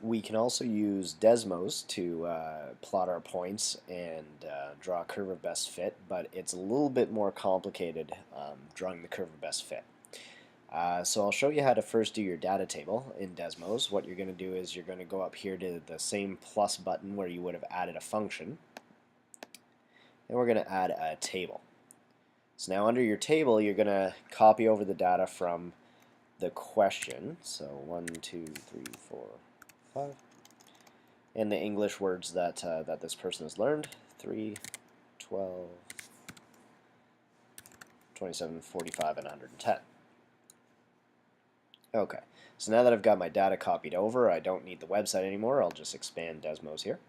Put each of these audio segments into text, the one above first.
We can also use Desmos to plot our points and draw a curve of best fit, but it's a little bit more complicated drawing the curve of best fit. So I'll show you how to first do your data table in Desmos. What you're going to do is you're going to go up here to the same plus button where you would have added a function, and we're going to add a table. So now under your table, you're going to copy over the data from the question. So 1, 2, 3, 4, 5. And the English words that, that this person has learned: 3, 12, 27, 45, and 110. Okay, so now that I've got my data copied over, I don't need the website anymore. I'll just expand Desmos here.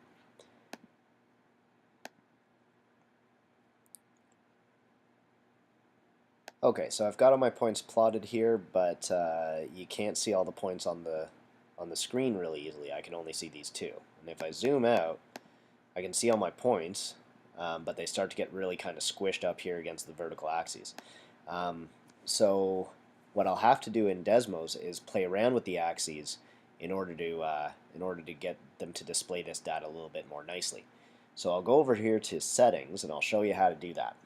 Okay, so I've got all my points plotted here, but you can't see all the points on the screen really easily. I can only see these two. And if I zoom out, I can see all my points, but they start to get really kind of squished up here against the vertical axes. So what I'll have to do in Desmos is play around with the axes in order to get them to display this data a little bit more nicely. So I'll go over here to Settings, and I'll show you how to do that.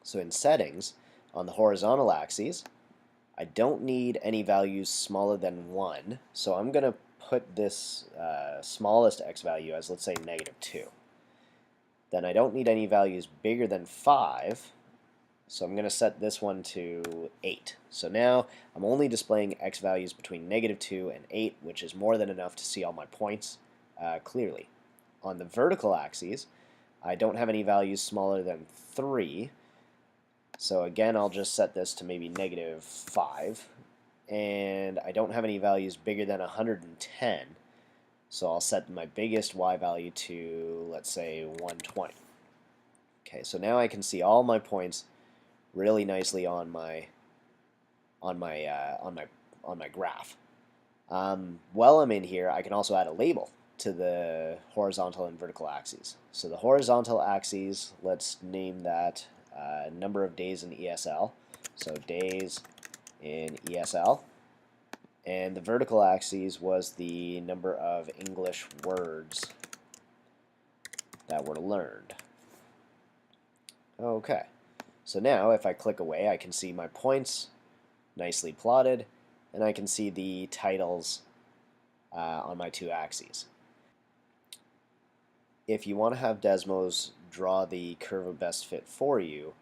So in Settings, on the horizontal axes, I don't need any values smaller than 1, so I'm going to put this smallest x value as, let's say, -2. Then I don't need any values bigger than 5, so I'm going to set this one to 8. So now I'm only displaying x values between -2 and 8, which is more than enough to see all my points clearly. On the vertical axes, I don't have any values smaller than 3, so again, I'll just set this to maybe -5. And I don't have any values bigger than 110. So I'll set my biggest y value to, let's say, 120. Okay, so now I can see all my points really nicely on my graph. While I'm in here, I can also add a label to the horizontal and vertical axes. So the horizontal axes, let's name that number of days in ESL. So days in ESL. And the vertical axis was the number of English words that were learned. Okay, so now if I click away, I can see my points nicely plotted, and I can see the titles on my two axes. If you want to have Desmos draw the curve of best fit for you,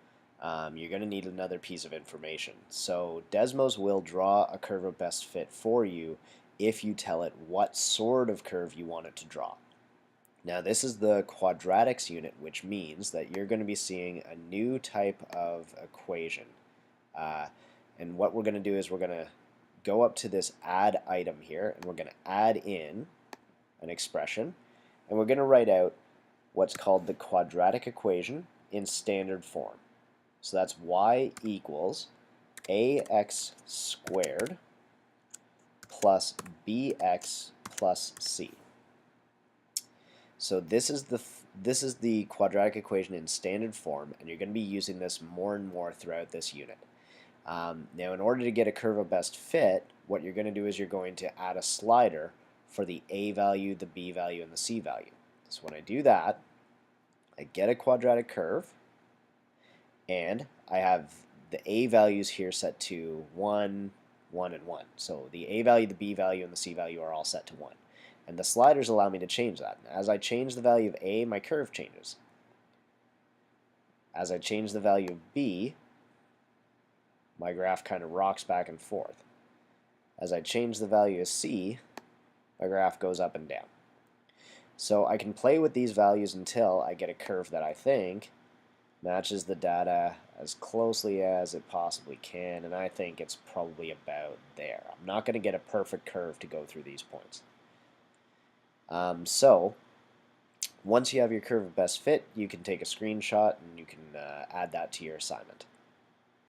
you're going to need another piece of information. So Desmos will draw a curve of best fit for you if you tell it what sort of curve you want it to draw. Now this is the quadratics unit, which means that you're going to be seeing a new type of equation. And what we're going to do is we're going to go up to this add item here, and we're going to add in an expression, and we're going to write out what's called the quadratic equation in standard form. So that's y equals ax squared plus bx plus c. So this is the quadratic equation in standard form, and you're going to be using this more and more throughout this unit. Now, in order to get a curve of best fit, what you're going to do is you're going to add a slider for the a value, the b value, and the c value. So when I do that, I get a quadratic curve, and I have the a values here set to 1, 1, and 1. So the a value, the b value, and the c value are all set to 1. And the sliders allow me to change that. As I change the value of a, my curve changes. As I change the value of b, my graph kind of rocks back and forth. As I change the value of c, my graph goes up and down. So I can play with these values until I get a curve that I think matches the data as closely as it possibly can, and I think it's probably about there. I'm not going to get a perfect curve to go through these points. So once you have your curve of best fit, you can take a screenshot and you can add that to your assignment.